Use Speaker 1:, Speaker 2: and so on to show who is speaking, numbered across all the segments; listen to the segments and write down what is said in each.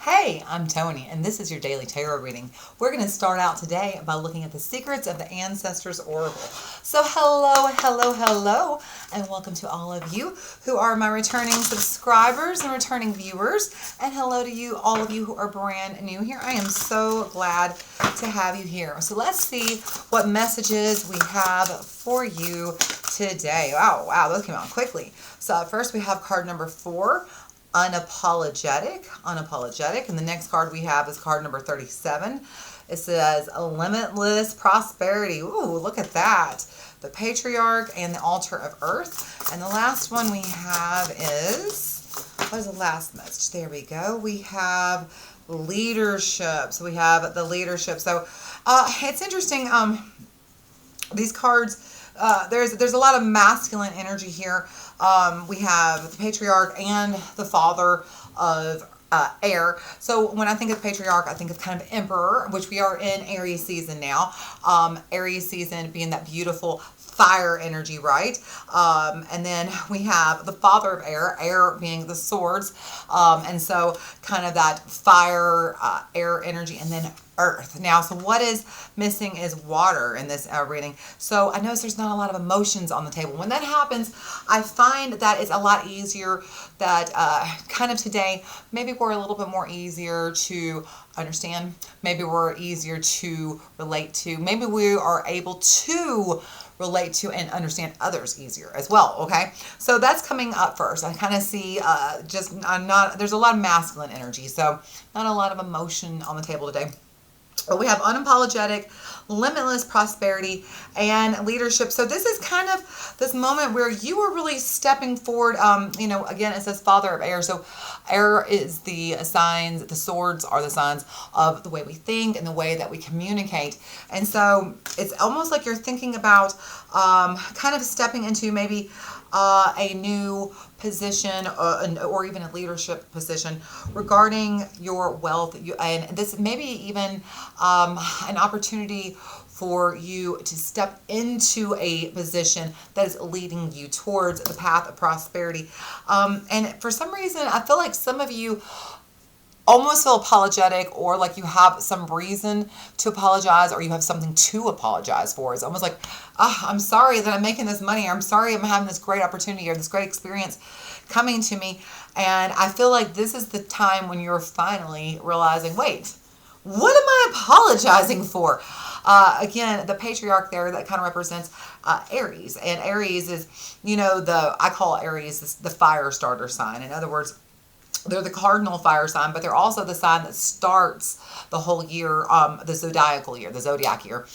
Speaker 1: Hey, I'm Toni, and this is your daily tarot reading. We're going to start out today by looking at the secrets of the Ancestors Oracle. So hello, and welcome to all of you who are my returning subscribers and returning viewers. And hello to you, all of you who are brand new here. I am so glad to have you here. So let's see what messages we have for you today. Wow, those came out quickly. So first we have card number 4. Unapologetic, and the next card we have is card number 37. It says limitless prosperity. Ooh, look at that. The Patriarch and the Altar of Earth. And the last one we have is, what is the last message? There we go. We have leadership. So we have the leadership. So it's interesting. These cards, there's a lot of masculine energy here. We have the Patriarch and the Father of air. So when I think of Patriarch, I think of kind of Emperor, which we are in Aries season now. Aries season being that beautiful fire energy, right? And then we have the Father of air, air being the swords. And so kind of that fire, air energy, and then earth. Now, so what is missing is water in this reading. So I notice there's not a lot of emotions on the table. When that happens, I find that it's a lot easier that kind of today, maybe we're a little bit more easier to understand. Maybe we're easier to relate to. Maybe we are able to relate to and understand others easier as well. Okay, so that's coming up first. I kind of see there's a lot of masculine energy, so not a lot of emotion on the table today. But we have unapologetic, limitless prosperity, and leadership. So this is kind of this moment where you are really stepping forward. Again, it says Father of air. So air is the signs, the swords are the signs of the way we think and the way that we communicate. And so it's almost like you're thinking about kind of stepping into maybe a new position or even a leadership position regarding your wealth, and this maybe even an opportunity for you to step into a position that is leading you towards the path of prosperity. And for some reason, I feel like some of you almost feel apologetic, or like you have some reason to apologize, or you have something to apologize for. It's almost like, I'm sorry that I'm making this money, or I'm sorry I'm having this great opportunity or this great experience coming to me. And I feel like this is the time when you're finally realizing, wait, what am I apologizing for? Again, the Patriarch there, that kind of represents Aries. And Aries is, I call Aries the fire starter sign. In other words, they're the cardinal fire sign, but they're also the sign that starts the whole year, the zodiac year.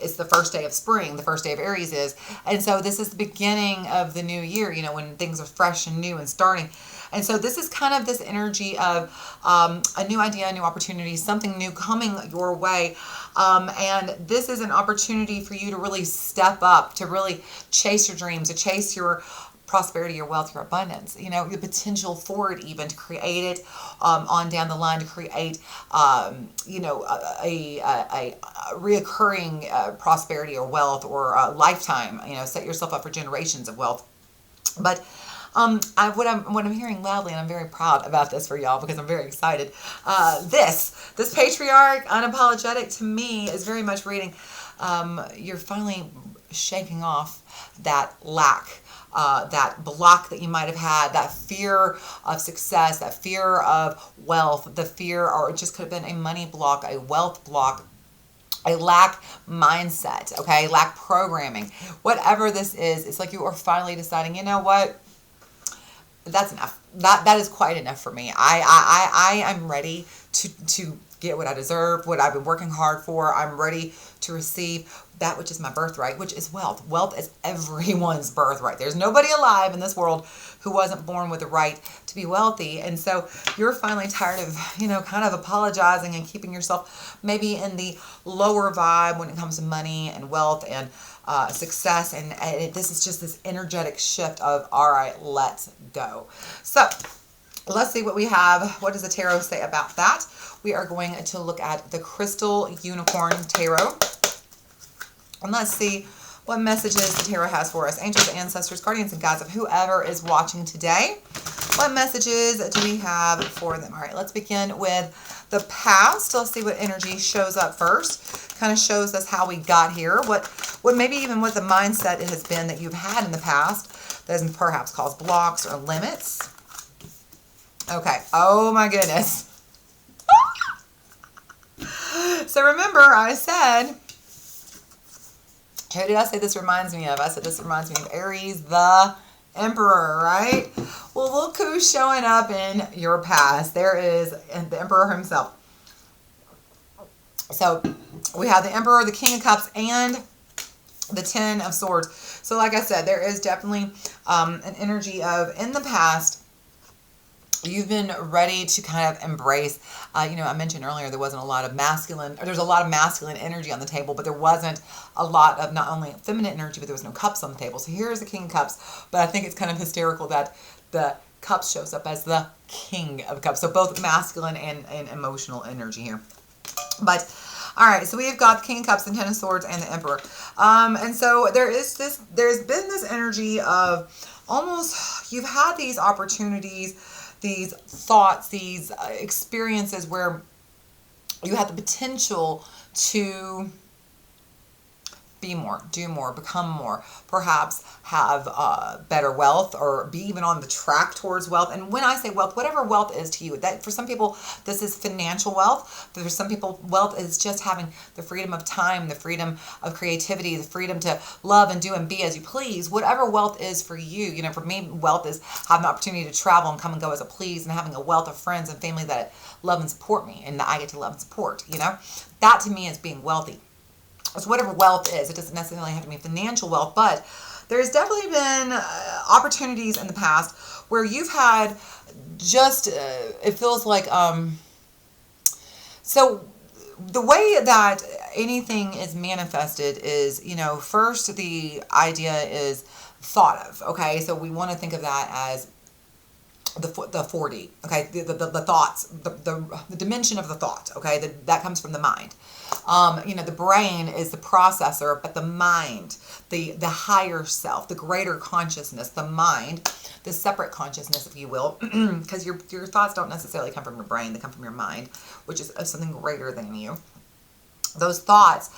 Speaker 1: It's the first day of spring, the first day of Aries is. And so this is the beginning of the new year, when things are fresh and new and starting. And so this is kind of this energy of a new idea, a new opportunity, something new coming your way. And this is an opportunity for you to really step up, to really chase your dreams, to chase your prosperity, your wealth, your abundance, the potential for it, even to create it on down the line, to create, a reoccurring prosperity or wealth, or a lifetime, set yourself up for generations of wealth. But what I'm hearing loudly, and I'm very proud about this for y'all because I'm very excited. This Patriarch, unapologetic, to me is very much reading, you're finally shaking off that lack, that block that you might have had, that fear of success, that fear of wealth, the fear, or it just could have been a money block, a wealth block, a lack mindset, okay, lack programming. Whatever this is, it's like you are finally deciding, you know what? That's enough. That is quite enough for me. I am ready to get what I deserve, what I've been working hard for. I'm ready to receive that which is my birthright, which is wealth. Wealth is everyone's birthright. There's nobody alive in this world who wasn't born with the right to be wealthy. And so you're finally tired of, kind of apologizing and keeping yourself maybe in the lower vibe when it comes to money and wealth and success. And this is just this energetic shift of, all right, let's go. So let's see what we have. What does the tarot say about that? We are going to look at the Crystal Unicorn Tarot. And let's see what messages the tarot has for us. Angels, ancestors, guardians, and guides of whoever is watching today. What messages do we have for them? All right, let's begin with the past. Let's see what energy shows up first. Kind of shows us how we got here. What maybe even what the mindset has been that you've had in the past that has perhaps caused blocks or limits. Okay. Oh my goodness. So remember, I said, who did I say this reminds me of? I said this reminds me of Aries, the Emperor, right? Well, look who's showing up in your past. There is the Emperor himself. So we have the Emperor, the King of Cups, and the Ten of Swords. So like I said, there is definitely an energy of, in the past, you've been ready to kind of embrace, you know, I mentioned earlier there wasn't a lot of masculine, or there's a lot of masculine energy on the table, but there wasn't a lot of not only feminine energy, but there was no cups on the table. So here's the King of Cups, but I think it's kind of hysterical that the Cups shows up as the King of Cups. So both masculine and emotional energy here. But all right, so we've got the King of Cups, the Ten of Swords, and the Emperor. And so there's been this energy of almost, you've had these opportunities, these thoughts, these experiences where you have the potential to be more, do more, become more, perhaps have better wealth, or be even on the track towards wealth. And when I say wealth, whatever wealth is to you, that for some people, this is financial wealth. For some people, wealth is just having the freedom of time, the freedom of creativity, the freedom to love and do and be as you please. Whatever wealth is for you, you know, for me, wealth is having the opportunity to travel and come and go as I please, and having a wealth of friends and family that love and support me, and that I get to love and support, you know. That to me is being wealthy. So whatever wealth is, it doesn't necessarily have to be financial wealth, but there's definitely been opportunities in the past where you've had just, it feels like, so the way that anything is manifested is, you know, first the idea is thought of, okay? So we want to think of that as the 4D, okay? The thoughts, the dimension of the thought, okay? That comes from the mind. You know, the brain is the processor, but the mind, the higher self, the greater consciousness, the mind, the separate consciousness, if you will, because your thoughts don't necessarily come from your brain, they come from your mind, which is something greater than you. Those thoughts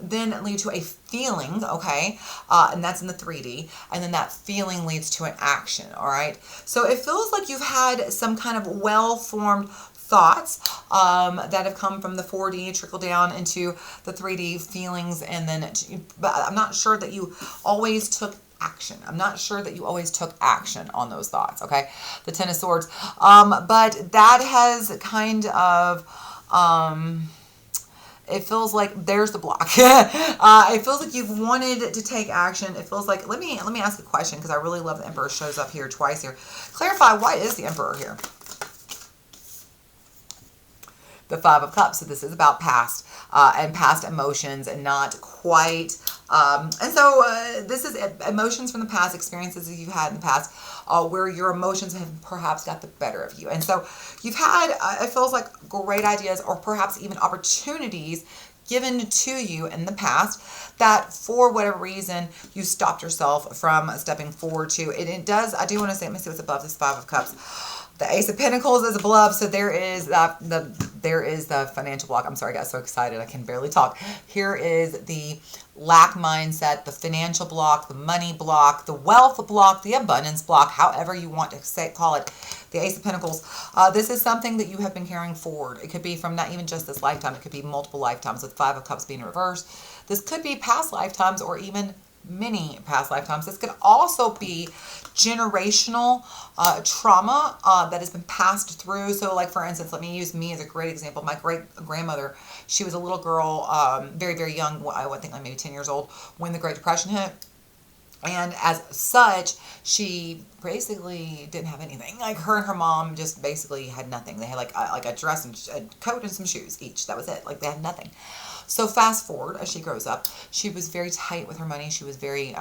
Speaker 1: then lead to a feeling, okay, and that's in the 3D, and then that feeling leads to an action, all right? So it feels like you've had some kind of well-formed thoughts that have come from the 4D, trickle down into the 3D feelings, and then, but I'm not sure that you always took action. I'm not sure that you always took action on those thoughts, okay? The Ten of Swords. But that has kind of, it feels like there's the block. It feels like you've wanted to take action. It feels like, let me ask a question, because I really love the Emperor shows up here twice here. Clarify, why is the Emperor here? The Five of Cups. So this is about past and past emotions, and not quite. And so this is emotions from the past, experiences that you've had in the past, where your emotions have perhaps got the better of you. And so you've had, it feels like, great ideas, or perhaps even opportunities given to you in the past that for whatever reason you stopped yourself from stepping forward to. And it does, I do want to say, let me see what's above this Five of Cups. The Ace of Pentacles is above, so there is the financial block. I'm sorry, I got so excited I can barely talk. Here is the lack mindset, the financial block, the money block, the wealth block, the abundance block, however you want to call it. The Ace of Pentacles. This is something that you have been carrying forward. It could be from not even just this lifetime. It could be multiple lifetimes, with Five of Cups being reversed. This could be past lifetimes, or even many past lifetimes. This could also be generational trauma that has been passed through. So like, for instance, let me use me as a great example. My great grandmother, she was a little girl, very, very young, I would think like maybe 10 years old, when the Great Depression hit. And as such, she basically didn't have anything. Like, her and her mom just basically had nothing. They had like a dress and a coat and some shoes each. That was it. Like, they had nothing. So fast forward, as she grows up, she was very tight with her money. She was very,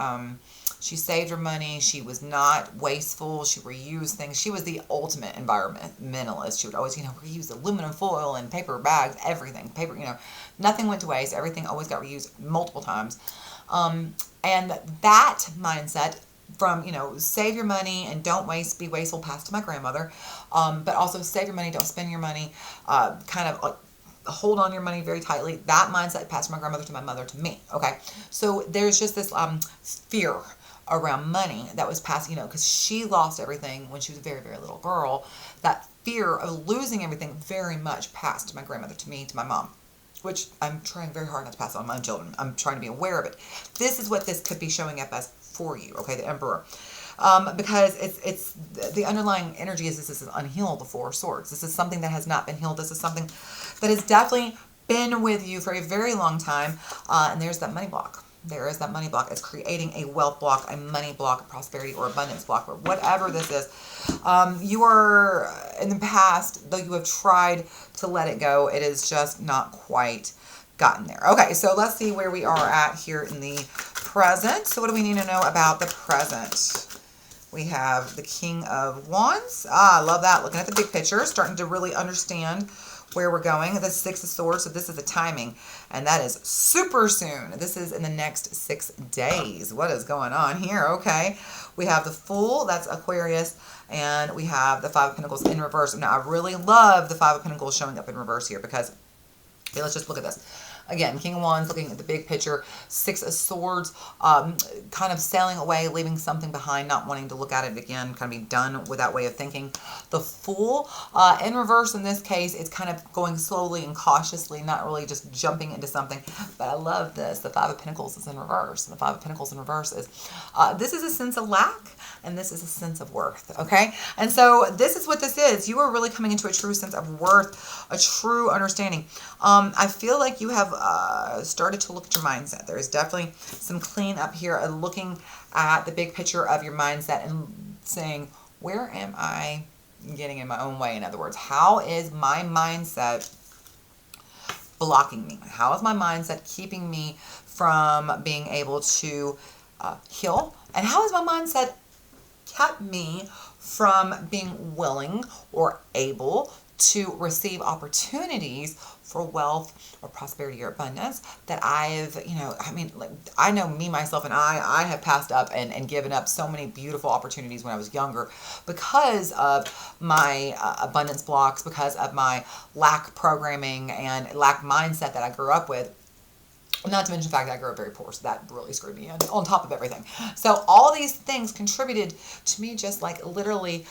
Speaker 1: she saved her money. She was not wasteful. She reused things. She was the ultimate environmentalist. She would always, you know, reuse aluminum foil and paper bags, everything. Paper, you know, nothing went to waste. Everything always got reused multiple times. And that mindset from, save your money and don't be wasteful, passed to my grandmother. But also save your money, don't spend your money, kind of like hold on your money very tightly. That mindset passed from my grandmother to my mother to me. Okay. So there's just this fear around money that was passed, because she lost everything when she was a very, very little girl. That fear of losing everything very much passed to my grandmother, to me, to my mom, which I'm trying very hard not to pass on my own children. I'm trying to be aware of it. This is what this could be showing up as for you, okay, the Emperor. Because it's the underlying energy is this is unhealed, the Four of Swords. This is something that has not been healed. This is something that has definitely been with you for a very long time. And there's that money block. There is that money block. It's creating a wealth block, a money block, a prosperity or abundance block, or whatever this is. You are, in the past, though you have tried to let it go, it is just not quite gotten there. Okay, so let's see where we are at here in the present. So what do we need to know about the present? We have the King of Wands. I love that. Looking at the big picture, starting to really understand where we're going. The Six of Swords, so this is the timing, and that is super soon. This is in the next 6 days. What is going on here? Okay. We have the Fool, that's Aquarius, and we have the Five of Pentacles in reverse. Now, I really love the Five of Pentacles showing up in reverse here because, okay, let's just look at this. Again, King of Wands, looking at the big picture. Six of Swords, kind of sailing away, leaving something behind, not wanting to look at it again, kind of be done with that way of thinking. The Fool, in reverse in this case, it's kind of going slowly and cautiously, not really just jumping into something. But I love this. The Five of Pentacles is in reverse. And the Five of Pentacles in reverse is, this is a sense of lack, and this is a sense of worth, okay? And so this is what this is. You are really coming into a true sense of worth, a true understanding. I feel like you have started to look at your mindset. There is definitely some clean up here, looking at the big picture of your mindset and saying, where am I getting in my own way? In other words, how is my mindset blocking me? How is my mindset keeping me from being able to heal? And how is my mindset kept me from being willing or able to receive opportunities for wealth or prosperity or abundance that I've, I know me, myself, and I have passed up and given up so many beautiful opportunities when I was younger because of my abundance blocks, because of my lack programming and lack mindset that I grew up with. Not to mention the fact that I grew up very poor, so that really screwed me in, on top of everything. So all these things contributed to me just like literally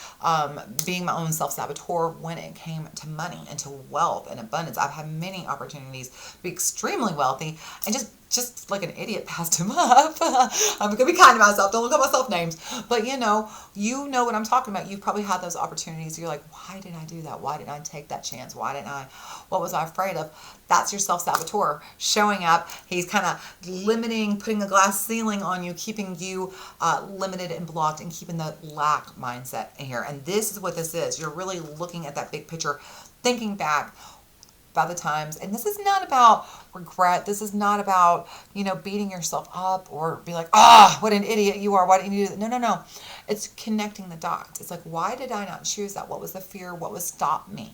Speaker 1: being my own self-saboteur when it came to money and to wealth and abundance. I've had many opportunities to be extremely wealthy and just like an idiot passed him up. I'm going to be kind to myself. Don't look at myself names. But you know what I'm talking about. You've probably had those opportunities. You're like, why did I do that? Why didn't I take that chance? What was I afraid of? That's your self-saboteur showing up. He's kind of limiting, putting a glass ceiling on you, keeping you limited and blocked and keeping the lack mindset in here. And this is what this is. You're really looking at that big picture, thinking back by the times. And this is not about regret. This is not about, beating yourself up or be like, what an idiot you are. Why didn't you do that? No. It's connecting the dots. It's like, why did I not choose that? What was the fear? What was stopped me?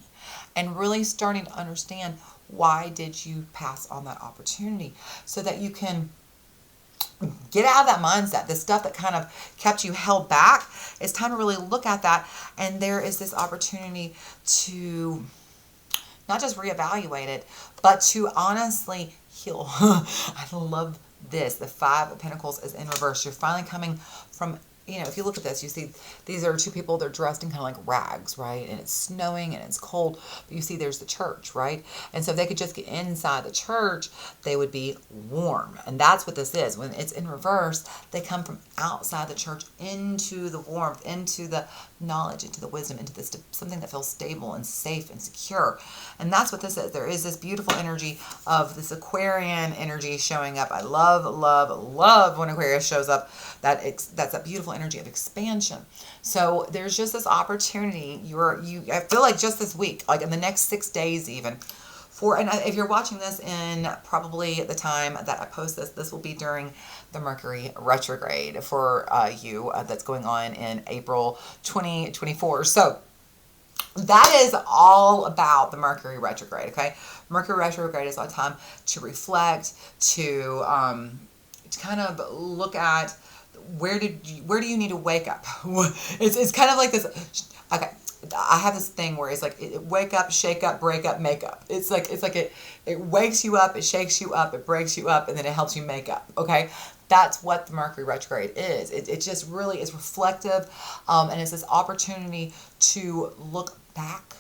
Speaker 1: And really starting to understand, why did you pass on that opportunity so that you can get out of that mindset, the stuff that kind of kept you held back. It's time to really look at that. And there is this opportunity to not just reevaluate it, but to honestly heal. I love this. The Five of Pentacles is in reverse. You're finally coming from, if you look at this, you see these are two people, they're dressed in kind of like rags, right? And it's snowing and it's cold, but you see there's the church, right? And so if they could just get inside the church, they would be warm. And that's what this is. When it's in reverse, they come from outside the church into the warmth, into the knowledge, into the wisdom, into this something that feels stable and safe and secure. And that's what this is. There is this beautiful energy of this Aquarian energy showing up. I love when Aquarius shows up. That's a beautiful energy of expansion. So there's just this opportunity. I feel like just this week, like in the next 6 days even, and if you're watching this in probably the time that I post this will be during the Mercury retrograde for you that's going on in April 2024. So that is all about the Mercury retrograde, okay? Mercury retrograde is a time to reflect, to kind of look at where do you need to wake up? It's kind of like this. Okay, I have this thing where it's like wake up, shake up, break up, make up. It's like it wakes you up, it shakes you up, it breaks you up, and then it helps you make up. Okay, that's what the Mercury retrograde is. It just really is reflective, and it's this opportunity to look back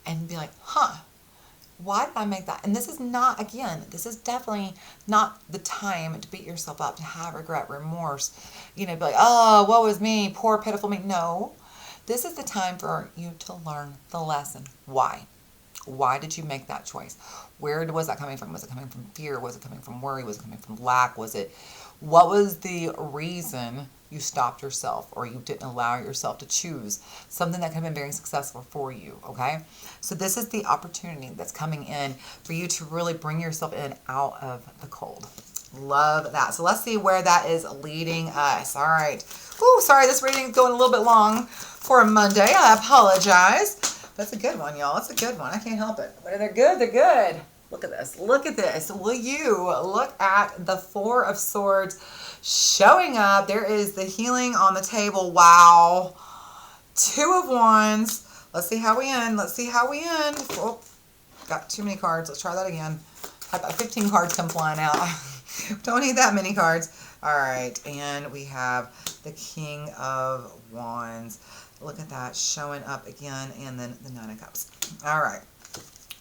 Speaker 1: and be like, huh, why did I make that? And this is not, again, this is definitely not the time to beat yourself up, to have regret, remorse, be like, oh, woe is me, poor, pitiful me. No, this is the time for you to learn the lesson. Why? Why did you make that choice? Where was that coming from? Was it coming from fear? Was it coming from worry? Was it coming from lack? What was the reason you stopped yourself, or you didn't allow yourself to choose something that could have been very successful for you, okay? So this is the opportunity that's coming in for you to really bring yourself in out of the cold. Love that. So let's see where that is leading us. All right. Ooh, sorry, this reading is going a little bit long for a Monday. I apologize. That's a good one, y'all. That's a good one. I can't help it. But they're good. They're good. Look at this. Look at this. Will you look at the Four of Swords showing up? There is the healing on the table. Wow. Two of Wands. Let's see how we end. Let's see how we end. Oh, got too many cards. Let's try that again. I got 15 cards come flying out. Don't need that many cards. All right. And we have the King of Wands. Look at that showing up again. And then the Nine of Cups. All right.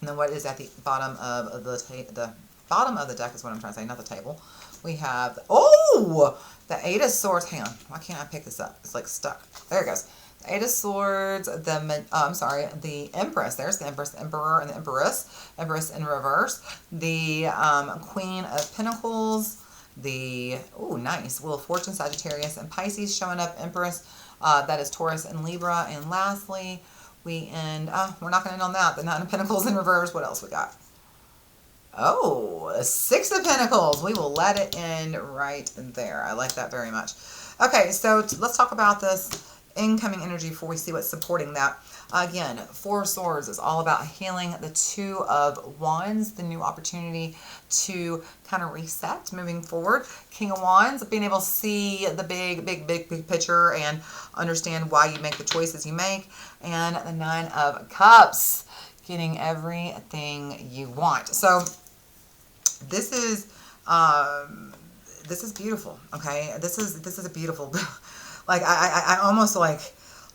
Speaker 1: And then what is at the bottom of the bottom of the deck is what I'm trying to say, not the table. We have, the Eight of Swords. Hang on. Why can't I pick this up? It's like stuck. There it goes. The Eight of Swords, the Empress. There's the Empress, the Emperor, and the Empress. Empress in reverse. The Queen of Pentacles. The, nice. Wheel of Fortune, Sagittarius, and Pisces showing up. Empress, that is Taurus and Libra. And lastly, we end, we're not going to end on that. The Nine of Pentacles in reverse. What else we got? Oh, Six of Pentacles. We will let it end right there. I like that very much. Okay, so let's talk about this incoming energy before we see what's supporting that. Again, Four of Swords is all about healing. The Two of Wands, the new opportunity to kind of reset moving forward. King of Wands, being able to see the big picture and understand why you make the choices you make. And the Nine of Cups, getting everything you want. So this is beautiful. Okay, this is a beautiful. Like I almost like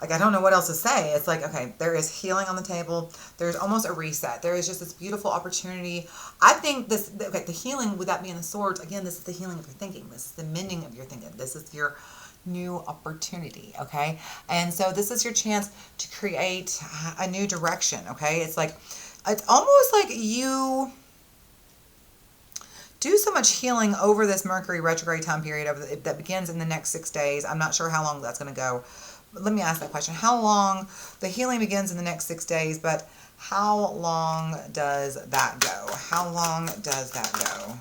Speaker 1: I don't know what else to say. It's like, okay, there is healing on the table. There's almost a reset. There is just this beautiful opportunity. I think the healing, with that being the swords, again, this is the healing of your thinking. This is the mending of your thinking. This is your new opportunity, okay? And so this is your chance to create a new direction, okay? It's almost like you do so much healing over this Mercury retrograde time period that begins in the next 6 days. I'm not sure how long that's going to go. But let me ask that question. How long? The healing begins in the next 6 days, but how long does that go? How long does that go?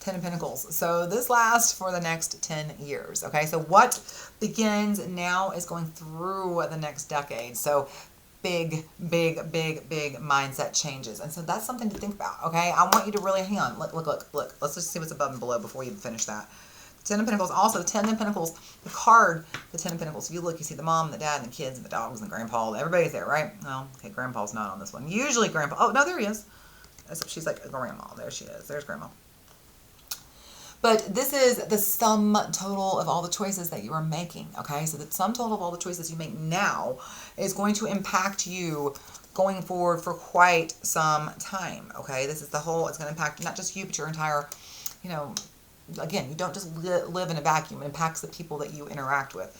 Speaker 1: 10 of Pentacles. So this lasts for the next 10 years. Okay, so what begins now is going through the next decade. So big mindset changes. And so that's something to think about. Okay, I want you to really hang on. Look. Let's just see what's above and below before you finish that. 10 of Pentacles. Also, the 10 of Pentacles, the card, the 10 of Pentacles. If you look, you see the mom, the dad, and the kids, and the dogs, and grandpa. Everybody's there, right? Well, okay, grandpa's not on this one. Usually grandpa. Oh, no, there he is. Except she's like a grandma. There she is. There's grandma. But this is the sum total of all the choices that you are making, okay? So the sum total of all the choices you make now is going to impact you going forward for quite some time, okay? This is it's going to impact not just you, but your entire, again, you don't just live in a vacuum. It impacts the people that you interact with.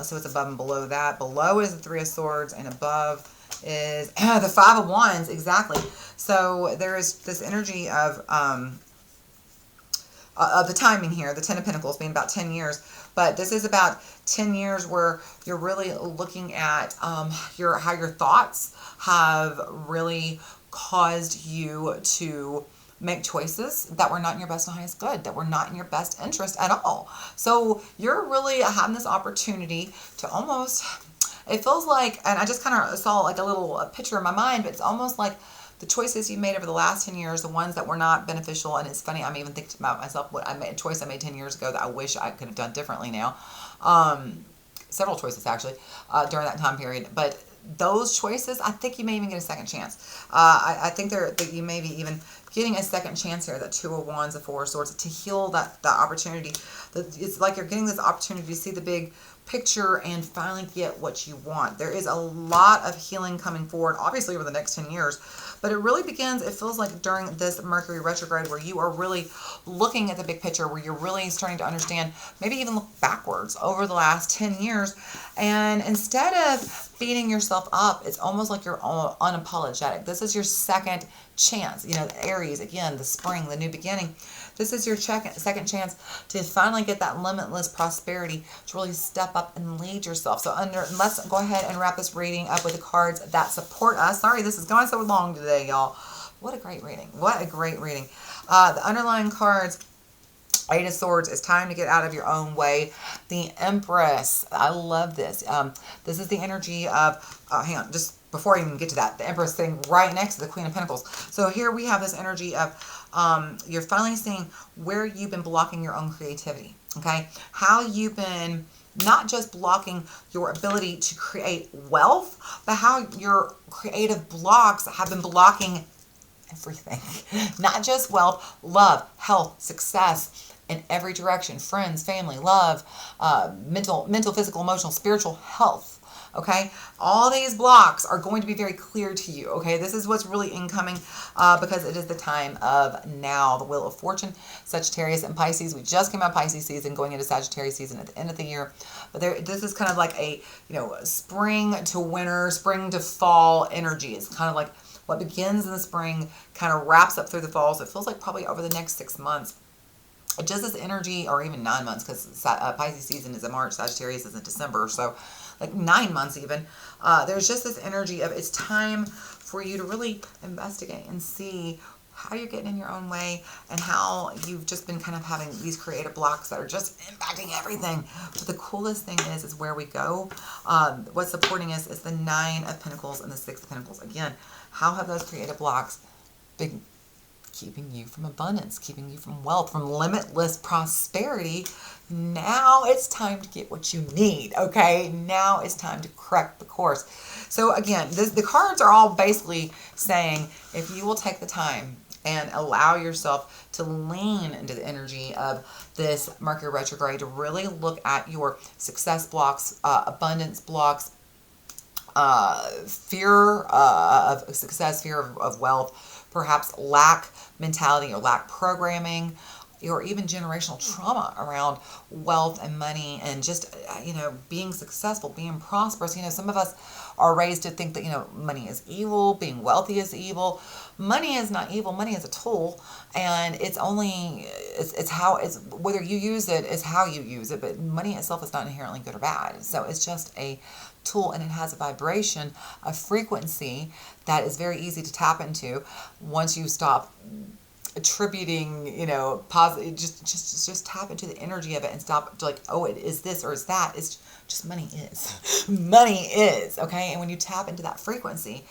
Speaker 1: So it's above and below that. Below is the Three of Swords, and above is the Five of Wands, exactly. So there is this energy of the timing here, the 10 of Pentacles being about 10 years. But this is about 10 years where you're really looking at how your thoughts have really caused you to make choices that were not in your best and highest good, that were not in your best interest at all. So you're really having this opportunity to almost, it feels like, and I just kind of saw like a little picture in my mind, but it's almost like the choices you made over the last 10 years, the ones that were not beneficial. And it's funny, I'm even thinking about myself, what I made, a choice I made 10 years ago that I wish I could have done differently now. Several choices actually during that time period. But those choices, I think you may even get a second chance. I think that you may be even getting a second chance here, that Two of Wands, the Four of Swords, to heal that opportunity. It's like you're getting this opportunity to see the big picture and finally get what you want. There is a lot of healing coming forward, obviously over the next 10 years, but it really begins, it feels like during this Mercury retrograde, where you are really looking at the big picture, where you're really starting to understand, maybe even look backwards over the last 10 years. And instead of beating yourself up, it's almost like you're unapologetic. This is your second chance. You know, Aries, again, the spring, the new beginning. This is your second chance to finally get that limitless prosperity, to really step up and lead yourself. So let's go ahead and wrap this reading up with the cards that support us. Sorry, this is going so long today, y'all. What a great reading. What a great reading. The underlying cards, Eight of Swords, it's time to get out of your own way. The Empress, I love this. This is the energy of, hang on, just before I even get to that, the Empress sitting right next to the Queen of Pentacles. So here we have this energy of, you're finally seeing where you've been blocking your own creativity, okay? How you've been not just blocking your ability to create wealth, but how your creative blocks have been blocking everything. Not just wealth, love, health, success, in every direction. Friends, family, love, mental, physical, emotional, spiritual health. Okay, all these blocks are going to be very clear to you. Okay, this is what's really incoming because it is the time of now. The Wheel of Fortune, Sagittarius and Pisces. We just came out of Pisces season, going into Sagittarius season at the end of the year. But this is kind of like a, spring to winter, spring to fall energy. It's kind of like what begins in the spring kind of wraps up through the fall. So it feels like probably over the next 6 months. Just this energy, or even 9 months, because Pisces season is in March, Sagittarius is in December. So like 9 months even. There's just this energy of it's time for you to really investigate and see how you're getting in your own way and how you've just been kind of having these creative blocks that are just impacting everything. But the coolest thing is where we go. What's supporting us is the Nine of Pentacles and the Six of Pentacles. Again, how have those creative blocks been keeping you from abundance, keeping you from wealth, from limitless prosperity? Now it's time to get what you need, okay? Now it's time to correct the course. So again, the cards are all basically saying, if you will take the time and allow yourself to lean into the energy of this Mercury retrograde, to really look at your success blocks, abundance blocks, fear of success, fear of wealth, perhaps lack mentality or lack programming, or even generational trauma around wealth and money and just, being successful, being prosperous. Some of us are raised to think that, money is evil, being wealthy is evil. Money is not evil. Money is a tool, and it's whether you use it is how you use it, but money itself is not inherently good or bad. So it's just a tool, and it has a vibration, a frequency that is very easy to tap into once you stop attributing, positive. Just tap into the energy of it and stop like, oh, it is this or is that. It's just money is. Money is, okay? And when you tap into that frequency,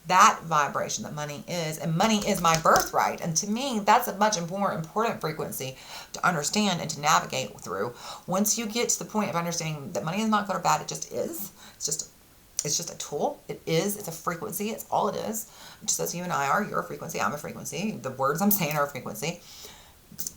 Speaker 1: that vibration that money is, and money is my birthright. And to me, that's a much more important frequency to understand and to navigate through. Once you get to the point of understanding that money is not good or bad, it just is. It's just a tool. It's a frequency. It's all it is. Just as you and I are, you're a frequency, I'm a frequency. The words I'm saying are a frequency.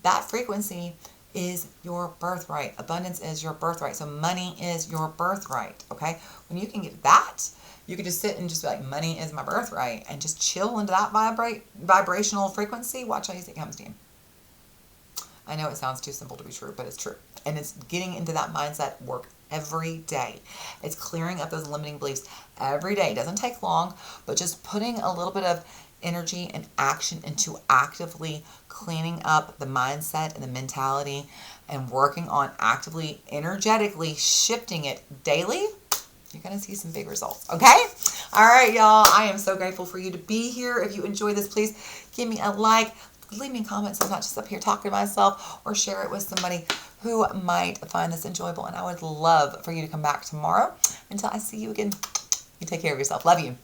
Speaker 1: That frequency is your birthright. Abundance is your birthright. So money is your birthright, okay? When you can get that, you can just sit and just be like, money is my birthright, and just chill into that vibrational frequency. Watch how easy it comes to you. I know it sounds too simple to be true, but it's true. And it's getting into that mindset work every day. It's clearing up those limiting beliefs every day. It doesn't take long, but just putting a little bit of energy and action into actively cleaning up the mindset and the mentality and working on actively, energetically shifting it daily, you're going to see some big results, okay? All right, y'all. I am so grateful for you to be here. If you enjoy this, please give me a like. Leave me a comment so I'm not just up here talking to myself, or share it with somebody who might find this enjoyable. And I would love for you to come back tomorrow. Until I see you again, you take care of yourself. Love you.